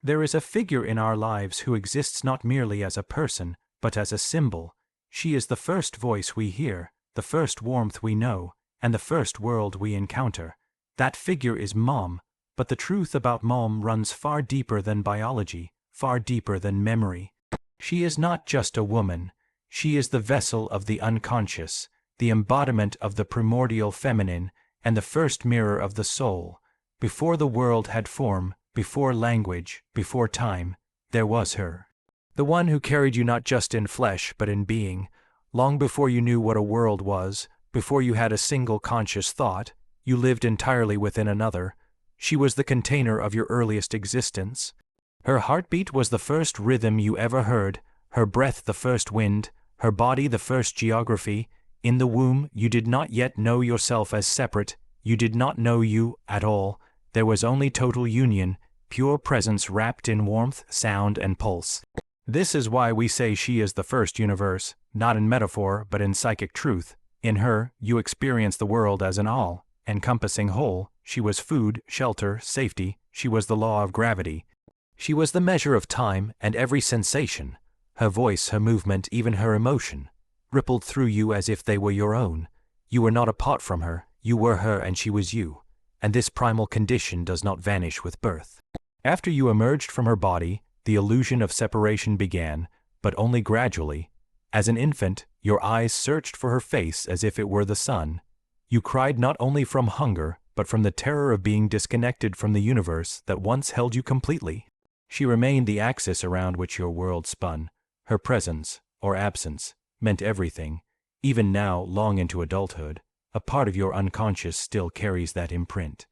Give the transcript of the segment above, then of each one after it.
There is a figure in our lives who exists not merely as a person, but as a symbol. She is the first voice we hear, the first warmth we know, and the first world we encounter. That figure is Mom, but the truth about Mom runs far deeper than biology, far deeper than memory. She is not just a woman. She is the vessel of the unconscious, the embodiment of the primordial feminine, and the first mirror of the soul. Before the world had form, before language, before time, there was her. The one who carried you not just in flesh but in being. Long before you knew what a world was, before you had a single conscious thought, you lived entirely within another. She was the container of your earliest existence. Her heartbeat was the first rhythm you ever heard, her breath the first wind, her body the first geography. In the womb, you did not yet know yourself as separate, you did not know you at all. There was only total union, pure presence wrapped in warmth, sound, and pulse. This is why we say she is the first universe, not in metaphor but in psychic truth. In her, you experience the world as an all-encompassing whole. She was food, shelter, safety. She was the law of gravity. She was the measure of time and every sensation. Her voice, her movement, even her emotion, rippled through you as if they were your own. You were not apart from her, you were her and she was you. And this primal condition does not vanish with birth. After you emerged from her body, the illusion of separation began, but only gradually. As an infant, your eyes searched for her face as if it were the sun. You cried not only from hunger, but from the terror of being disconnected from the universe that once held you completely. She remained the axis around which your world spun. Her presence, or absence, meant everything. Even now, long into adulthood, a part of your unconscious still carries that imprint.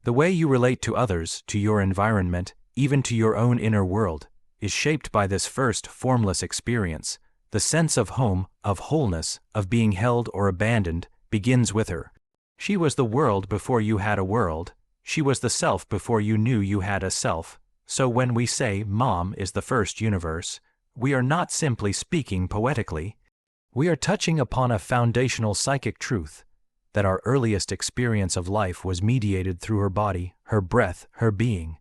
The way you relate to others, to your environment, even to your own inner world, is shaped by this first formless experience. The sense of home, of wholeness, of being held or abandoned, begins with her. She was the world before you had a world. She was the self before you knew you had a self. So when we say Mom is the first universe, we are not simply speaking poetically. We are touching upon a foundational psychic truth, that our earliest experience of life was mediated through her body, her breath, her being.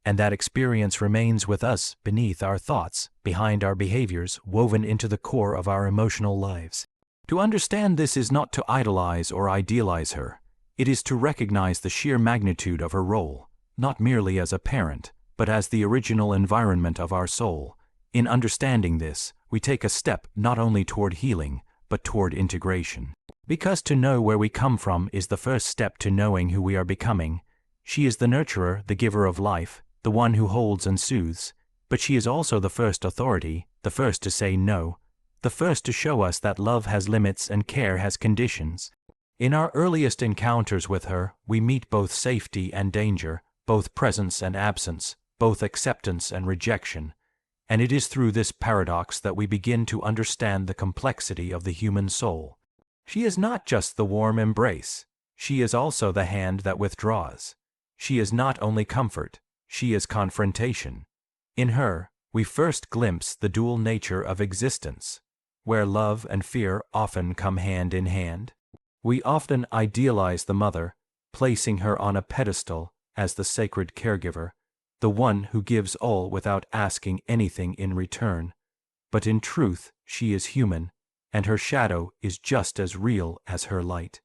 And that experience remains with us beneath our thoughts, behind our behaviors, woven into the core of our emotional lives. To understand this is not to idolize or idealize her. It is to recognize the sheer magnitude of her role, not merely as a parent, but as the original environment of our soul. In understanding this, we take a step not only toward healing, but toward integration. Because to know where we come from is the first step to knowing who we are becoming. She is the nurturer, the giver of life, the one who holds and soothes, but she is also the first authority, the first to say no, the first to show us that love has limits and care has conditions. In our earliest encounters with her, we meet both safety and danger, both presence and absence, both acceptance and rejection. And it is through this paradox that we begin to understand the complexity of the human soul. She is not just the warm embrace. She is also the hand that withdraws. She is not only comfort. She is confrontation. In her, we first glimpse the dual nature of existence, where love and fear often come hand in hand. We often idealize the mother, placing her on a pedestal as the sacred caregiver, the one who gives all without asking anything in return. But in truth, she is human, and her shadow is just as real as her light.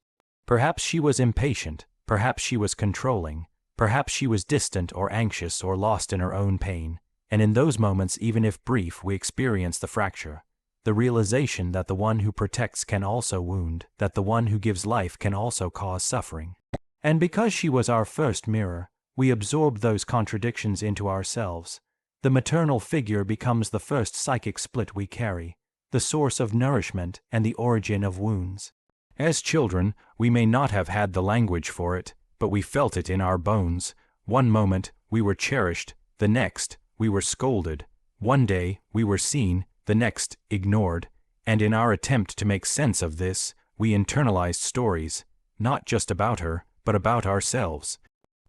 Perhaps she was impatient, perhaps she was controlling, perhaps she was distant or anxious or lost in her own pain, and in those moments, even if brief, we experience the fracture, the realization that the one who protects can also wound, that the one who gives life can also cause suffering. And because she was our first mirror, we absorb those contradictions into ourselves. The maternal figure becomes the first psychic split we carry, the source of nourishment and the origin of wounds. As children, we may not have had the language for it, but we felt it in our bones. One moment, we were cherished, the next, we were scolded. One day, we were seen, the next, ignored. And in our attempt to make sense of this, we internalized stories, not just about her, but about ourselves.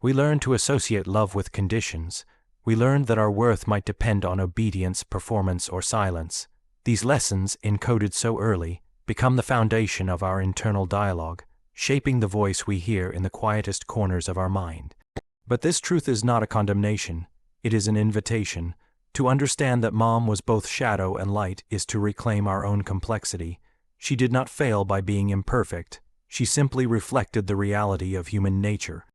We learned to associate love with conditions. We learned that our worth might depend on obedience, performance, or silence. These lessons, encoded so early, become the foundation of our internal dialogue, shaping the voice we hear in the quietest corners of our mind. But this truth is not a condemnation. It is an invitation. To understand that Mom was both shadow and light is to reclaim our own complexity. She did not fail by being imperfect. She simply reflected the reality of human nature.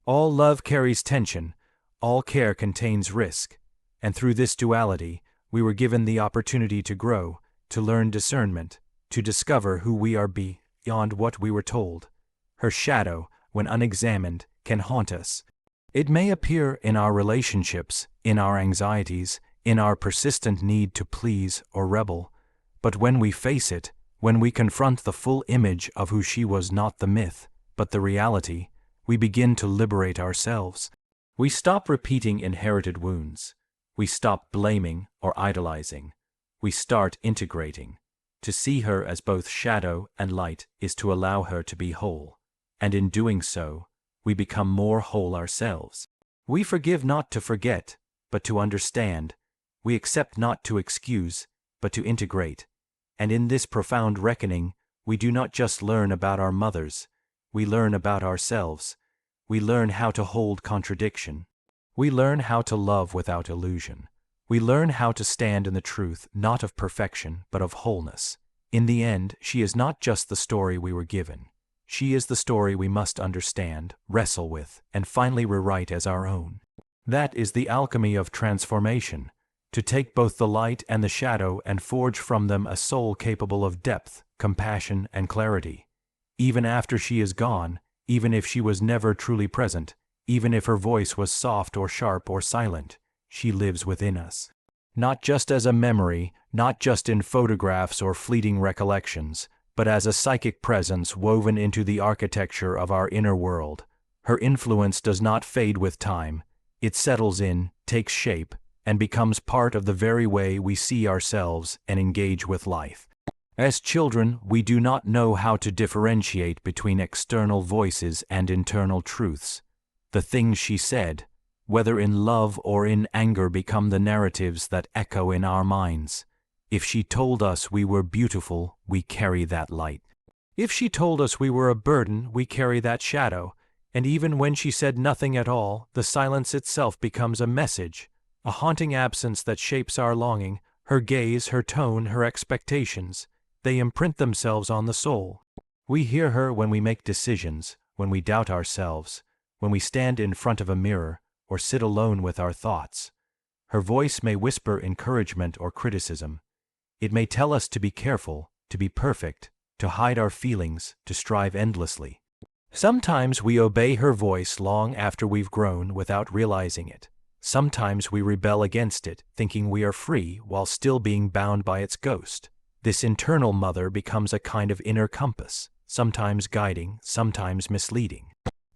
All love carries tension. All care contains risk. And through this duality, we were given the opportunity to grow, to learn discernment, to discover who we are beyond what we were told. Her shadow, when unexamined, can haunt us. It may appear in our relationships, in our anxieties, in our persistent need to please or rebel. But when we face it, when we confront the full image of who she was, not the myth, but the reality, we begin to liberate ourselves. We stop repeating inherited wounds. We stop blaming or idolizing. We start integrating. To see her as both shadow and light is to allow her to be whole. And in doing so, we become more whole ourselves. We forgive not to forget, but to understand. We accept not to excuse, but to integrate. And in this profound reckoning, we do not just learn about our mothers. We learn about ourselves. We learn how to hold contradiction. We learn how to love without illusion. We learn how to stand in the truth, not of perfection, but of wholeness. In the end, she is not just the story we were given. She is the story we must understand, wrestle with, and finally rewrite as our own. That is the alchemy of transformation, to take both the light and the shadow and forge from them a soul capable of depth, compassion, and clarity. Even after she is gone, even if she was never truly present, even if her voice was soft or sharp or silent, she lives within us. Not just as a memory, not just in photographs or fleeting recollections, but as a psychic presence woven into the architecture of our inner world. Her influence does not fade with time. It settles in, takes shape, and becomes part of the very way we see ourselves and engage with life. As children, we do not know how to differentiate between external voices and internal truths. The things she said, whether in love or in anger, become the narratives that echo in our minds. If she told us we were beautiful, we carry that light. If she told us we were a burden, we carry that shadow. And even when she said nothing at all, the silence itself becomes a message, a haunting absence that shapes our longing. Her gaze, her tone, her expectations, they imprint themselves on the soul. We hear her when we make decisions, when we doubt ourselves, when we stand in front of a mirror, or sit alone with our thoughts. Her voice may whisper encouragement or criticism. It may tell us to be careful, to be perfect, to hide our feelings, to strive endlessly. Sometimes we obey her voice long after we've grown without realizing it. Sometimes we rebel against it, thinking we are free while still being bound by its ghost. This internal mother becomes a kind of inner compass, sometimes guiding, sometimes misleading.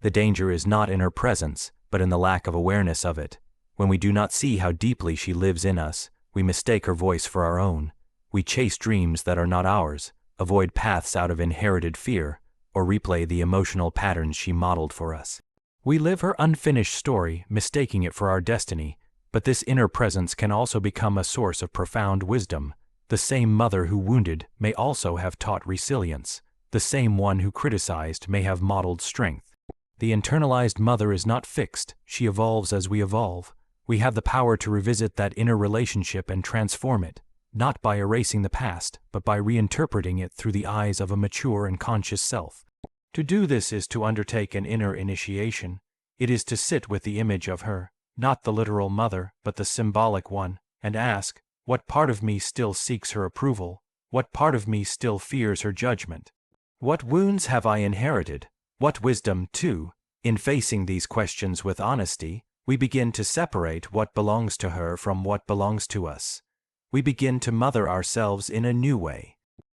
The danger is not in her presence, but in the lack of awareness of it. When we do not see how deeply she lives in us, we mistake her voice for our own. We chase dreams that are not ours, avoid paths out of inherited fear, or replay the emotional patterns she modeled for us. We live her unfinished story, mistaking it for our destiny, but this inner presence can also become a source of profound wisdom. The same mother who wounded may also have taught resilience. The same one who criticized may have modeled strength. The internalized mother is not fixed, she evolves as we evolve. We have the power to revisit that inner relationship and transform it, not by erasing the past, but by reinterpreting it through the eyes of a mature and conscious self. To do this is to undertake an inner initiation. It is to sit with the image of her, not the literal mother, but the symbolic one, and ask, what part of me still seeks her approval? What part of me still fears her judgment? What wounds have I inherited? What wisdom, too? In facing these questions with honesty, we begin to separate what belongs to her from what belongs to us. We begin to mother ourselves in a new way.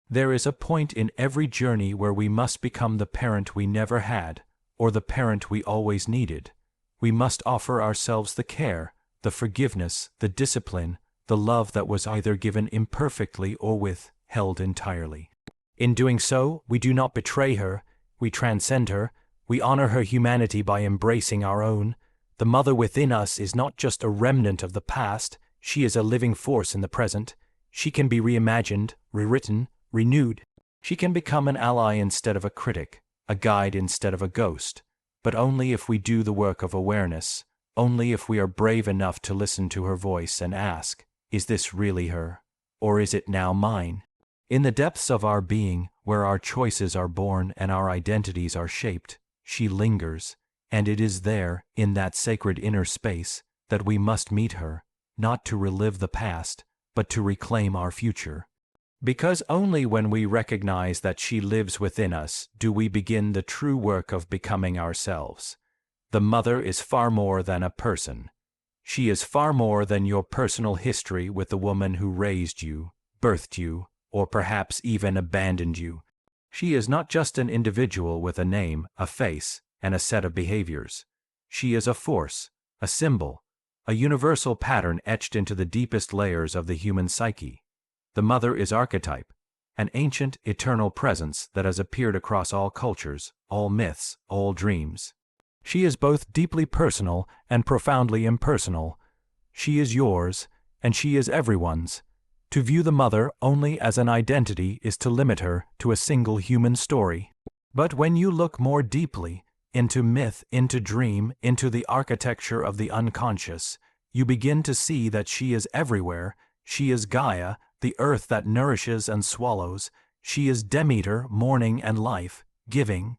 There is a point in every journey where we must become the parent we never had, or the parent we always needed. We must offer ourselves the care, the forgiveness, the discipline, the love that was either given imperfectly or withheld entirely. In doing so, we do not betray her, we transcend her, we honor her humanity by embracing our own. The mother within us is not just a remnant of the past, she is a living force in the present. She can be reimagined, rewritten, renewed. She can become an ally instead of a critic, a guide instead of a ghost, but only if we do the work of awareness, only if we are brave enough to listen to her voice and ask, is this really her? Or is it now mine? In the depths of our being, where our choices are born and our identities are shaped, she lingers, and it is there, in that sacred inner space, that we must meet her, not to relive the past, but to reclaim our future. Because only when we recognize that she lives within us do we begin the true work of becoming ourselves. The mother is far more than a person. She is far more than your personal history with the woman who raised you, birthed you, or perhaps even abandoned you. She is not just an individual with a name, a face, and a set of behaviors. She is a force, a symbol, a universal pattern etched into the deepest layers of the human psyche. The mother is archetype, an ancient, eternal presence that has appeared across all cultures, all myths, all dreams. She is both deeply personal and profoundly impersonal. She is yours, and she is everyone's. To view the mother only as an identity is to limit her to a single human story. But when you look more deeply, into myth, into dream, into the architecture of the unconscious, you begin to see that she is everywhere. She is Gaia, the earth that nourishes and swallows. She is Demeter, morning and life, giving.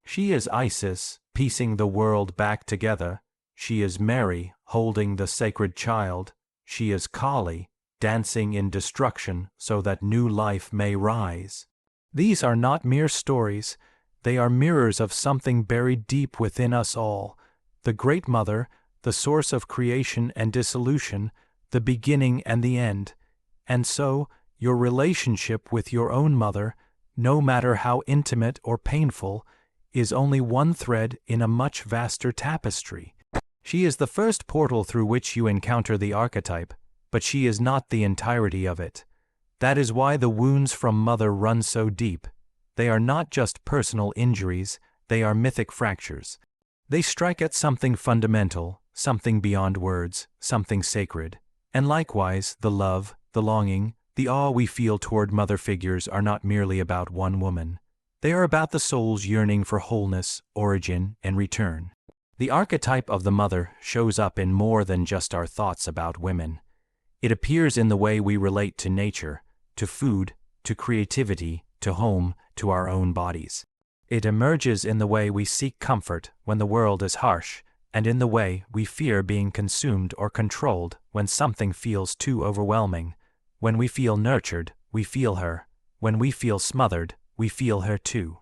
She is Isis, piecing the world back together. She is Mary, holding the sacred child. She is Kali, dancing in destruction so that new life may rise. These are not mere stories. They are mirrors of something buried deep within us all. The Great Mother, the source of creation and dissolution, the beginning and the end. And so, your relationship with your own mother, no matter how intimate or painful, is only one thread in a much vaster tapestry. She is the first portal through which you encounter the archetype, but she is not the entirety of it. That is why the wounds from mother run so deep. They are not just personal injuries, they are mythic fractures. They strike at something fundamental, something beyond words, something sacred. And likewise, the love, the longing, the awe we feel toward mother figures are not merely about one woman. They are about the soul's yearning for wholeness, origin, and return. The archetype of the mother shows up in more than just our thoughts about women. It appears in the way we relate to nature, to food, to creativity, to home, to our own bodies. It emerges in the way we seek comfort when the world is harsh, and in the way we fear being consumed or controlled when something feels too overwhelming. When we feel nurtured, we feel her. When we feel smothered, we feel her too.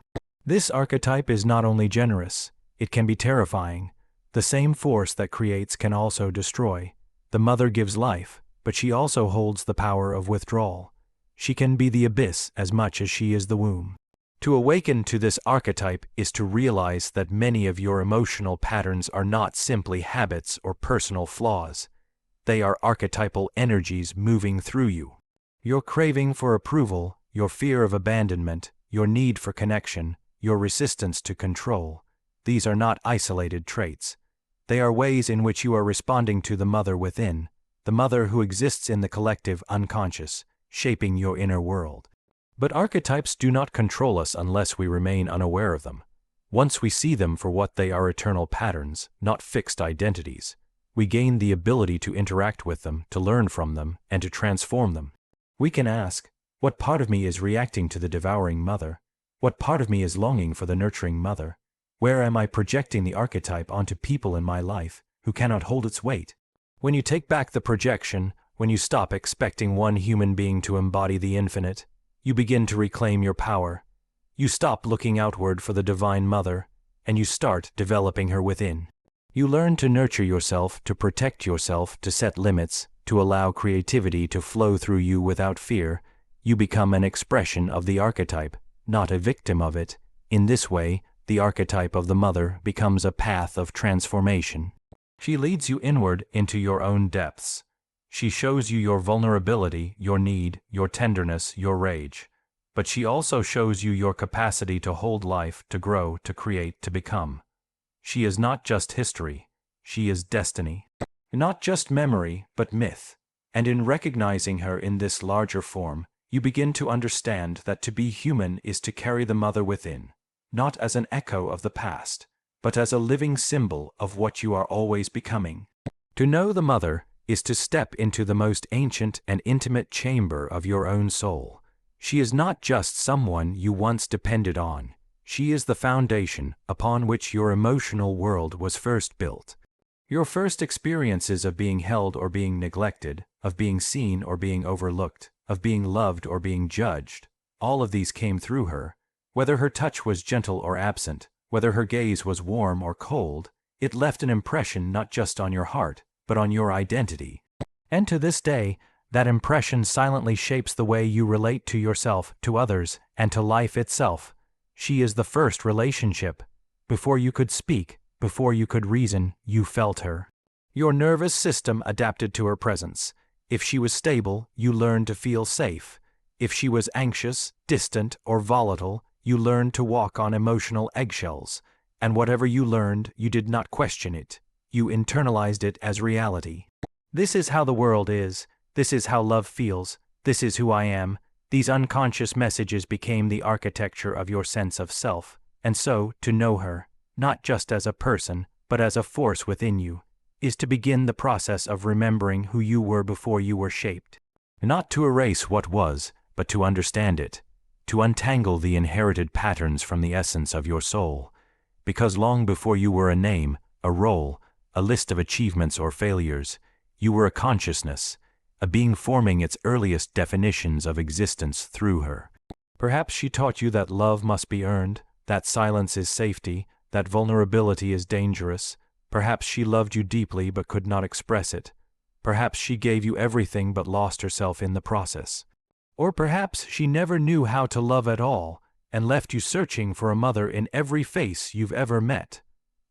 This archetype is not only generous, it can be terrifying. The same force that creates can also destroy. The mother gives life, but she also holds the power of withdrawal. She can be the abyss as much as she is the womb. To awaken to this archetype is to realize that many of your emotional patterns are not simply habits or personal flaws. They are archetypal energies moving through you. Your craving for approval, your fear of abandonment, your need for connection, your resistance to control, these are not isolated traits. They are ways in which you are responding to the mother within, the mother who exists in the collective unconscious, shaping your inner world. But archetypes do not control us unless we remain unaware of them. Once we see them for what they are, eternal patterns, not fixed identities, we gain the ability to interact with them, to learn from them, and to transform them. We can ask, what part of me is reacting to the devouring mother? What part of me is longing for the nurturing mother? Where am I projecting the archetype onto people in my life who cannot hold its weight? When you take back the projection, when you stop expecting one human being to embody the infinite, you begin to reclaim your power. You stop looking outward for the divine mother, and you start developing her within. You learn to nurture yourself, to protect yourself, to set limits, to allow creativity to flow through you without fear. You become an expression of the archetype, not a victim of it. In this way, the archetype of the mother becomes a path of transformation. She leads you inward into your own depths. She shows you your vulnerability, your need, your tenderness, your rage. But she also shows you your capacity to hold life, to grow, to create, to become. She is not just history. She is destiny. Not just memory, but myth. And in recognizing her in this larger form, you begin to understand that to be human is to carry the mother within, not as an echo of the past, but as a living symbol of what you are always becoming. To know the mother is to step into the most ancient and intimate chamber of your own soul. She is not just someone you once depended on. She is the foundation upon which your emotional world was first built. Your first experiences of being held or being neglected, of being seen or being overlooked, of being loved or being judged, all of these came through her. Whether her touch was gentle or absent, whether her gaze was warm or cold, it left an impression not just on your heart, but on your identity. And to this day, that impression silently shapes the way you relate to yourself, to others, and to life itself. She is the first relationship. Before you could speak, before you could reason, you felt her. Your nervous system adapted to her presence. If she was stable, you learned to feel safe. If she was anxious, distant, or volatile, you learned to walk on emotional eggshells. And whatever you learned, you did not question it. You internalized it as reality. This is how the world is. This is how love feels. This is who I am. These unconscious messages became the architecture of your sense of self. And so, to know her, not just as a person, but as a force within you, is to begin the process of remembering who you were before you were shaped. Not to erase what was, but to understand it. To untangle the inherited patterns from the essence of your soul. Because long before you were a name, a role, a list of achievements or failures, you were a consciousness, a being forming its earliest definitions of existence through her. Perhaps she taught you that love must be earned, that silence is safety, that vulnerability is dangerous. Perhaps she loved you deeply but could not express it. Perhaps she gave you everything but lost herself in the process. Or perhaps she never knew how to love at all and left you searching for a mother in every face you've ever met.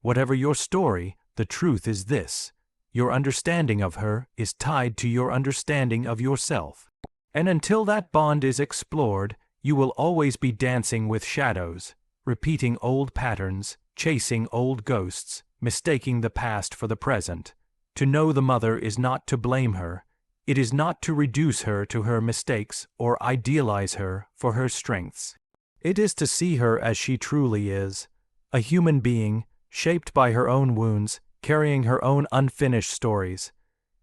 Whatever your story, the truth is this. Your understanding of her is tied to your understanding of yourself. And until that bond is explored, you will always be dancing with shadows, repeating old patterns, chasing old ghosts, mistaking the past for the present. To know the mother is not to blame her. It is not to reduce her to her mistakes or idealize her for her strengths. It is to see her as she truly is, a human being, shaped by her own wounds, carrying her own unfinished stories.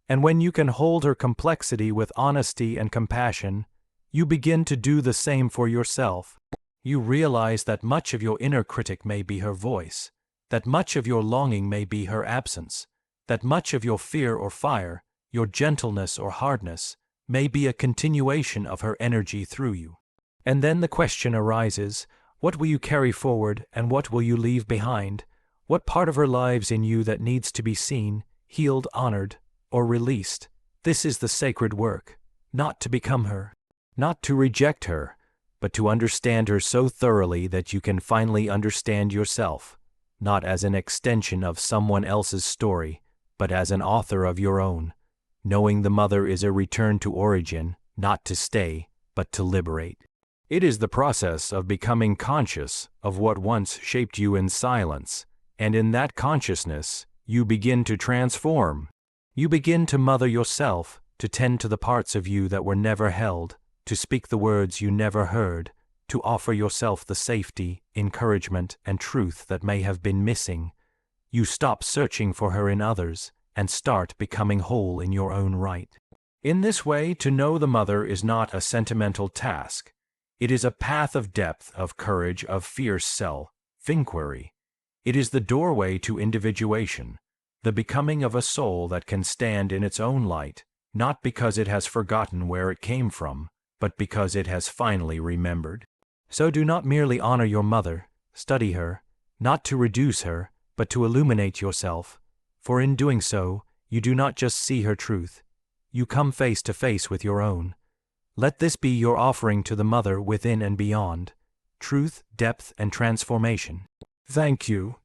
And when you can hold her complexity with honesty and compassion, you begin to do the same for yourself. You realize that much of your inner critic may be her voice, that much of your longing may be her absence, that much of your fear or fire, your gentleness or hardness, may be a continuation of her energy through you. And then the question arises, what will you carry forward and what will you leave behind? What part of her lives in you that needs to be seen, healed, honored, or released? This is the sacred work, not to become her, not to reject her, but to understand her so thoroughly that you can finally understand yourself, not as an extension of someone else's story, but as an author of your own. Knowing the mother is a return to origin, not to stay, but to liberate. It is the process of becoming conscious of what once shaped you in silence, and in that consciousness, you begin to transform. You begin to mother yourself, to tend to the parts of you that were never held, to speak the words you never heard, to offer yourself the safety, encouragement, and truth that may have been missing. You stop searching for her in others, and start becoming whole in your own right. In this way, to know the mother is not a sentimental task. It is a path of depth, of courage, of fierce self-inquiry. It is the doorway to individuation, the becoming of a soul that can stand in its own light, not because it has forgotten where it came from, but because it has finally remembered. So do not merely honor your mother, study her, not to reduce her, but to illuminate yourself, for in doing so, you do not just see her truth, you come face to face with your own. Let this be your offering to the mother within and beyond, truth, depth, and transformation. Thank you.